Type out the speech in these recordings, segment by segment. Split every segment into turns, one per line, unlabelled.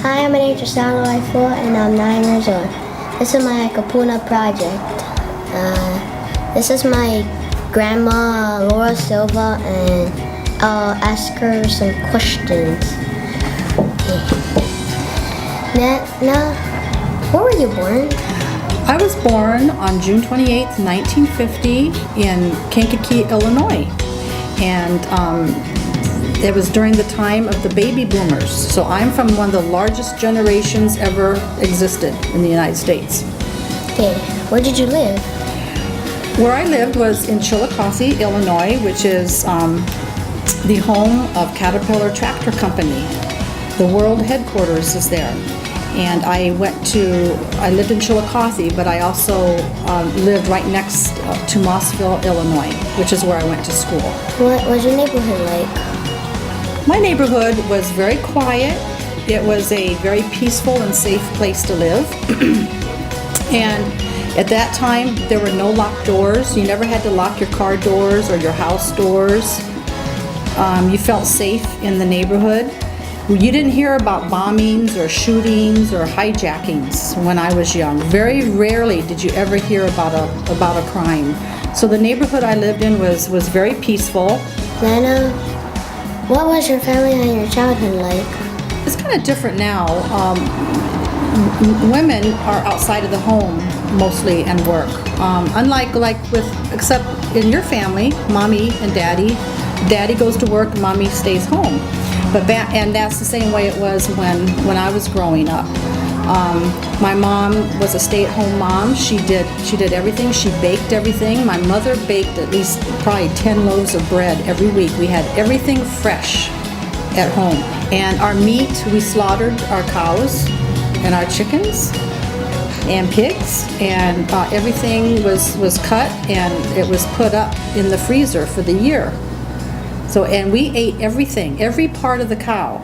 Hi, my name is Josiah and I'm 9 years old. This is my Kupuna project. This is my grandma, Laurel Silva, and I'll ask her some questions. Now, where were you born?
I was born on June 28th, 1950 in Kankakee, Illinois. And it was during the time of the baby boomers. So I'm from one of the largest generations ever existed in the United States.
Okay, where did you live?
Where I lived was in Chillicothe, Illinois, which is the home of Caterpillar Tractor Company. The world headquarters is there. And I lived in Chillicothe, but I also lived right next to Mossville, Illinois, which is where I went to school.
What was your neighborhood like?
My neighborhood was very quiet. It was a very peaceful and safe place to live. And at that time, there were no locked doors. You never had to lock your car doors or your house doors. You felt safe in the neighborhood. You didn't hear about bombings or shootings or hijackings when I was young. Very rarely did you ever hear about a crime. So the neighborhood I lived in was very peaceful.
Nana, what was your family and your childhood like?
It's kind of different now. Women are outside of the home mostly and work. Except in your family, mommy and daddy goes to work, mommy stays home. And that's the same way it was when I was growing up. My mom was a stay-at-home mom. She did everything. She baked everything. My mother baked at least probably 10 loaves of bread every week. We had everything fresh at home. And our meat, we slaughtered our cows and our chickens and pigs, and everything was cut and it was put up in the freezer for the year. So, and we ate everything, every part of the cow.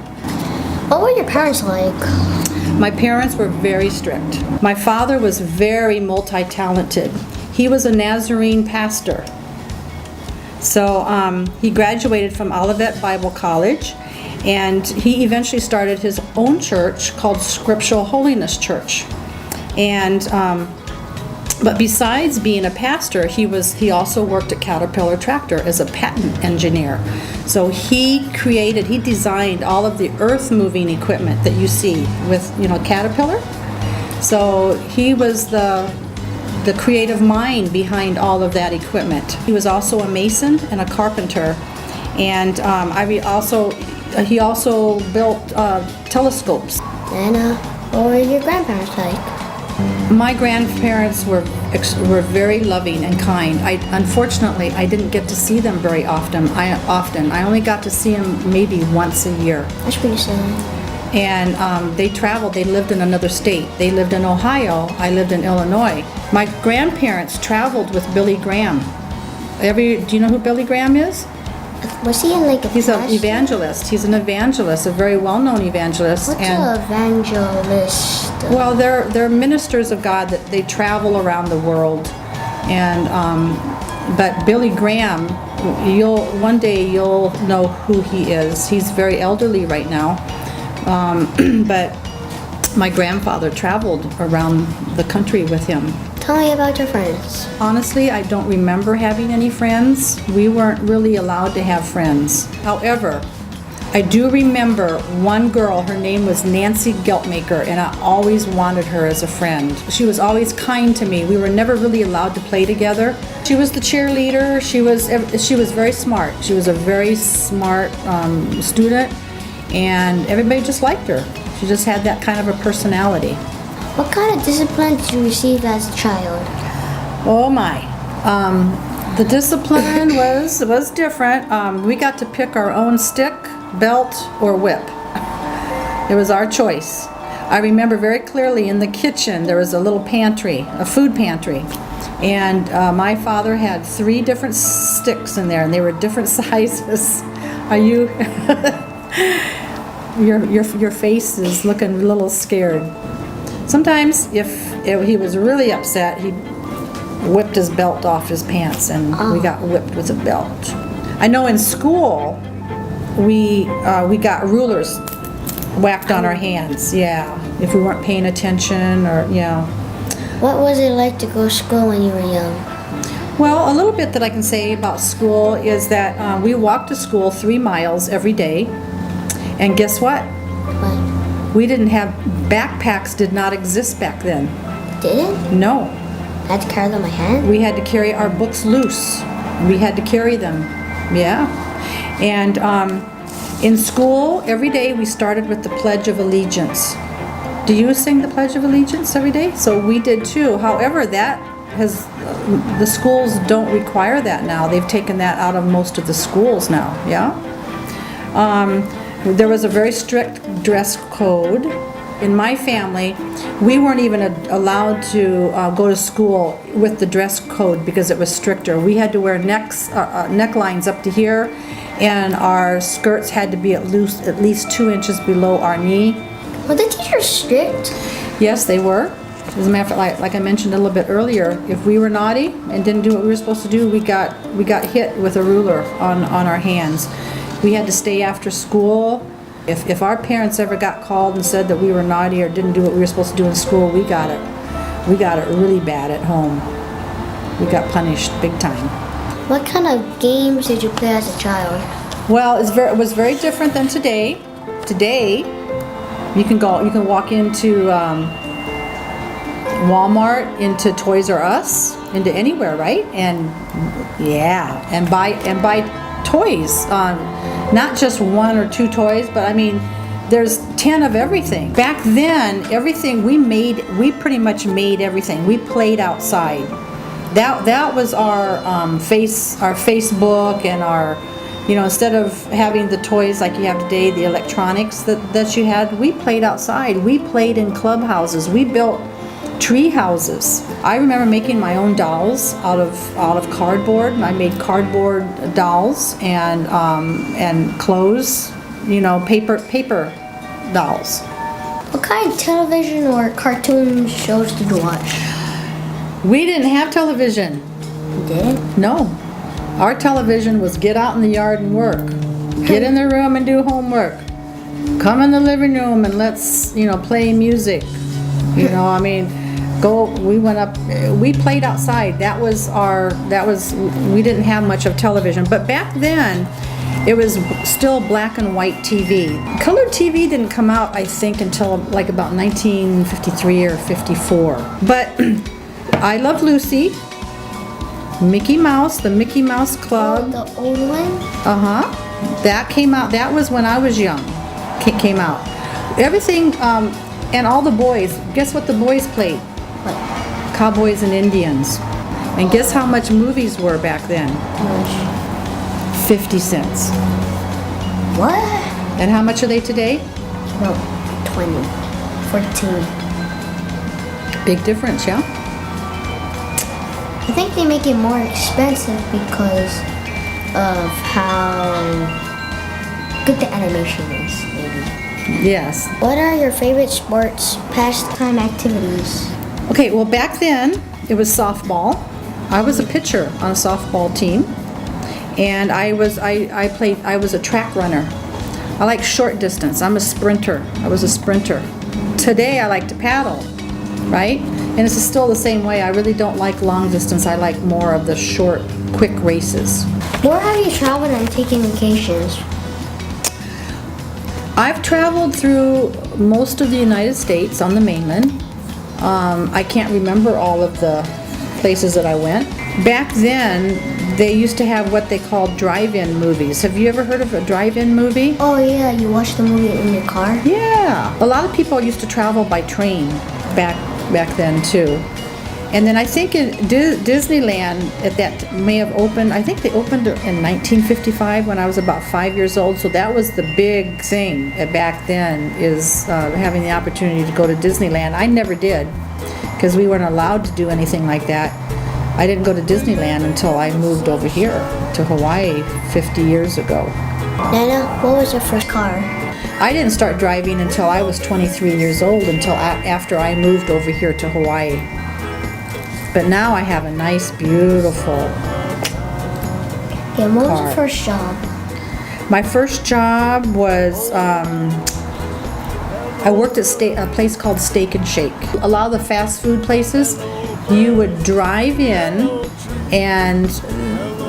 What were your parents like?
My parents were very strict. My father was very multi-talented. He was a Nazarene pastor. So he graduated from Olivet Bible College, and he eventually started his own church called Scriptural Holiness Church. And but besides being a pastor, he also worked at Caterpillar Tractor as a patent engineer. So he designed all of the earth-moving equipment that you see with, Caterpillar. So he was the creative mind behind all of that equipment. He was also a mason and a carpenter, and he also built telescopes.
Nana, what were your grandparents like?
My grandparents were very loving and kind. Unfortunately, I didn't get to see them very often. I only got to see them maybe once a year.
That's pretty sad.
And they traveled. They lived in another state. They lived in Ohio. I lived in Illinois. My grandparents traveled with Billy Graham. Do you know who Billy Graham is?
Was he in like a
He's an evangelist. He's an evangelist, a very well-known evangelist.
What's an evangelist?
Well, they're ministers of God that they travel around the world. And but Billy Graham, one day you'll know who he is. He's very elderly right now. But my grandfather traveled around the country with him.
Tell me about your friends.
Honestly, I don't remember having any friends. We weren't really allowed to have friends. However, I do remember one girl, her name was Nancy Geltmaker, and I always wanted her as a friend. She was always kind to me. We were never really allowed to play together. She was the cheerleader. She was very smart. She was a very smart student, and everybody just liked her. She just had that kind of a personality.
What kind of discipline did you receive as a child?
Oh my. The discipline was different. We got to pick our own stick, belt, or whip. It was our choice. I remember very clearly in the kitchen there was a little pantry, a food pantry. And my father had 3 different sticks in there, and they were different sizes. Are you... Your face is looking a little scared. Sometimes if he was really upset, he whipped his belt off his pants, and we got whipped with a belt. I know in school we got rulers whacked on our hands, yeah. If we weren't paying attention or, yeah.
What was it like to go to school when you were young?
Well, a little bit that I can say about school is that we walked to school 3 miles every day. And guess what?
What?
We didn't have, backpacks did not exist back then.
Didn't?
No.
I had to carry them in my hand?
We had to carry our books loose. We had to carry them, yeah. And in school, every day we started with the Pledge of Allegiance. Do you sing the Pledge of Allegiance every day? So we did too. However, that has, the schools don't require that now. They've taken that out of most of the schools now, yeah? There was a very strict dress code. In my family, we weren't even allowed to go to school with the dress code because it was stricter. We had to wear necklines up to here, and our skirts had to be at least 2 inches below our knee.
Were the teachers strict?
Yes, they were. As a matter of fact, like I mentioned a little bit earlier, if we were naughty and didn't do what we were supposed to do, we got hit with a ruler on our hands. We had to stay after school. If our parents ever got called and said that we were naughty or didn't do what we were supposed to do in school, we got it. We got it really bad at home. We got punished big time.
What kind of games did you play as a child?
Well, it was very different than today. Today, you can walk into Walmart, into Toys R Us, into anywhere, right? And yeah, and buy toys. Not just 1 or 2 toys, but I mean, there's 10 of everything. Back then, everything we pretty much made everything. We played outside. That was our Facebook and our, instead of having the toys like you have today, the electronics that you had, we played outside. We played in clubhouses. We built tree houses. I remember making my own dolls out of cardboard. I made cardboard dolls and clothes, paper dolls.
What kind of television or cartoon shows did you watch?
We didn't have television.
You didn't?
No. Our television was get out in the yard and work. Get in the room and do homework. Come in the living room and let's, play music. We played outside. We didn't have much of television. But back then, it was still black and white TV. Color TV didn't come out, I think, until like about 1953 or 54. But I Love Lucy, Mickey Mouse, the Mickey Mouse Club.
Oh, the old one?
Uh-huh. That came out, that was when I was young. Came out. Everything, and all the boys, guess what the boys played?
What?
Cowboys and Indians. And guess how much movies were back then?
How much?
50 cents.
What?
And how much are they today?
No, 20, 14.
Big difference, yeah?
I think they make it more expensive because of how good the animation is, maybe.
Yes.
What are your favorite sports pastime activities?
Okay, well back then it was softball. I was a pitcher on a softball team, and I was a track runner. I like short distance. I'm a sprinter. I was a sprinter. Today I like to paddle, right? And it's still the same way. I really don't like long distance. I like more of the short, quick races.
Where have you traveled and taken vacations?
I've traveled through most of the United States on the mainland. I can't remember all of the places that I went. Back then, they used to have what they called drive-in movies. Have you ever heard of a drive-in movie?
Oh yeah, you watched the movie in your car?
Yeah. A lot of people used to travel by train back then too. And then I think in Disneyland that may have opened, I think they opened in 1955 when I was about 5 years old. So that was the big thing back then, is having the opportunity to go to Disneyland. I never did, because we weren't allowed to do anything like that. I didn't go to Disneyland until I moved over here to Hawaii 50 years ago.
Nana, what was your first car?
I didn't start driving until I was 23 years old, until after I moved over here to Hawaii. But now I have a nice, beautiful
Yeah, what was
car.
your first job?
My first job was I worked at a place called Steak and Shake. A lot of the fast food places, you would drive in, and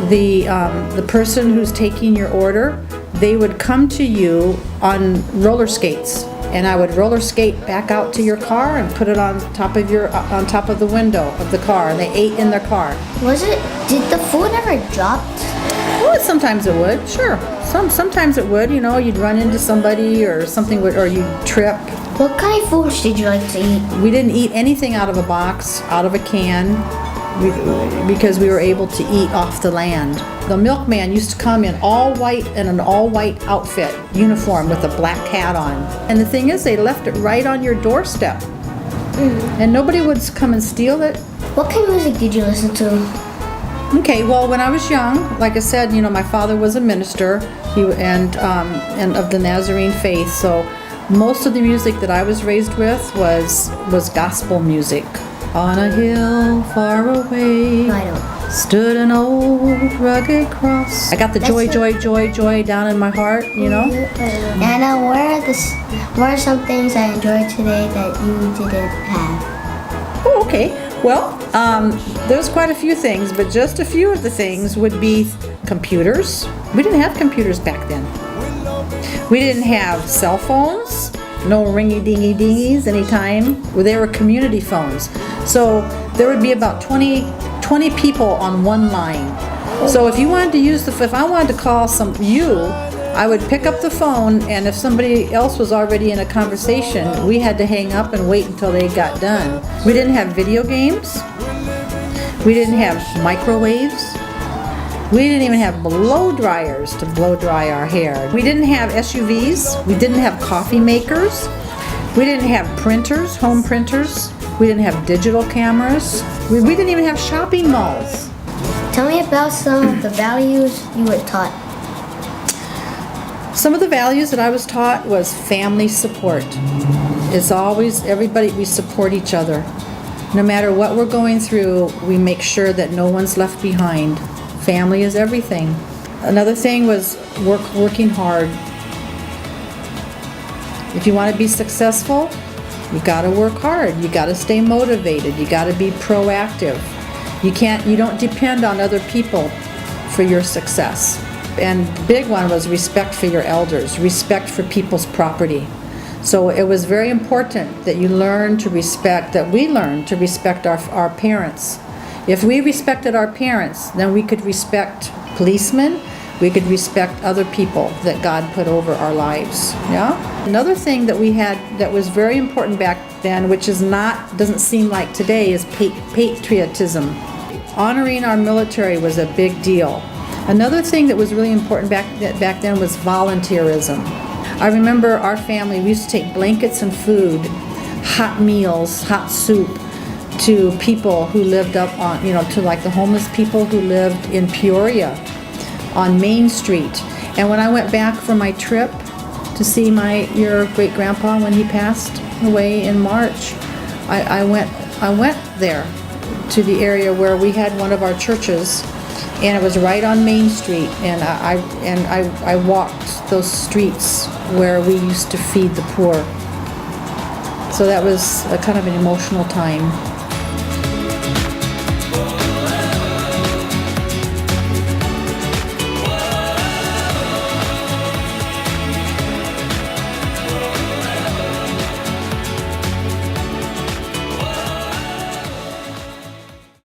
the person who's taking your order, they would come to you on roller skates, and I would roller skate back out to your car and put it on top of the window of the car, and they ate in their car.
Did the food ever drop?
Well, sometimes it would, sure. Sometimes it would, you'd run into somebody or something or you'd trip.
What kind of foods did you like to eat?
We didn't eat anything out of a box, out of a can, because we were able to eat off the land. The milkman used to come in all white in an all white outfit, uniform with a black hat on. And the thing is, they left it right on your doorstep. And nobody would come and steal it.
What kind of music did you listen to?
Okay, well, when I was young, like I said, my father was a minister, and of the Nazarene faith. So most of the music that I was raised with was gospel music. On a hill far away,
I don't.
stood an old rugged cross. I got the joy, joy, joy, joy down in my heart,
Anna, what are some things I enjoyed today that you didn't have?
Oh, okay. Well, there's quite a few things, but just a few of the things would be computers. We didn't have computers back then. We didn't have cell phones, no ringy-dingy-dingies anytime. They were community phones. So there would be about 20 people on one line. So if I wanted to call I would pick up the phone, and if somebody else was already in a conversation, we had to hang up and wait until they got done. We didn't have video games. We didn't have microwaves. We didn't even have blow dryers to blow dry our hair. We didn't have SUVs. We didn't have coffee makers. We didn't have printers, home printers. We didn't have digital cameras. We didn't even have shopping malls.
Tell me about some of the values you were taught.
Some of the values that I was taught was family support. It's always we support each other. No matter what we're going through, we make sure that no one's left behind. Family is everything. Another thing was working hard. If you want to be successful, you've got to work hard. You got to stay motivated. You got to be proactive. You don't depend on other people for your success. And the big one was respect for your elders, respect for people's property. So it was very important that we learn to respect our parents. If we respected our parents, then we could respect policemen, we could respect other people that God put over our lives. Yeah? Another thing that we had that was very important back then, which doesn't seem like today, is patriotism. Honoring our military was a big deal. Another thing that was really important back then was volunteerism. I remember our family, we used to take blankets and food, hot meals, hot soup, to people who lived up on, to like the homeless people who lived in Peoria on Main Street. And when I went back for my trip to see your great-grandpa when he passed away in March, I went there to the area where we had one of our churches, and it was right on Main Street, and I walked those streets where we used to feed the poor. So that was a kind of an emotional time.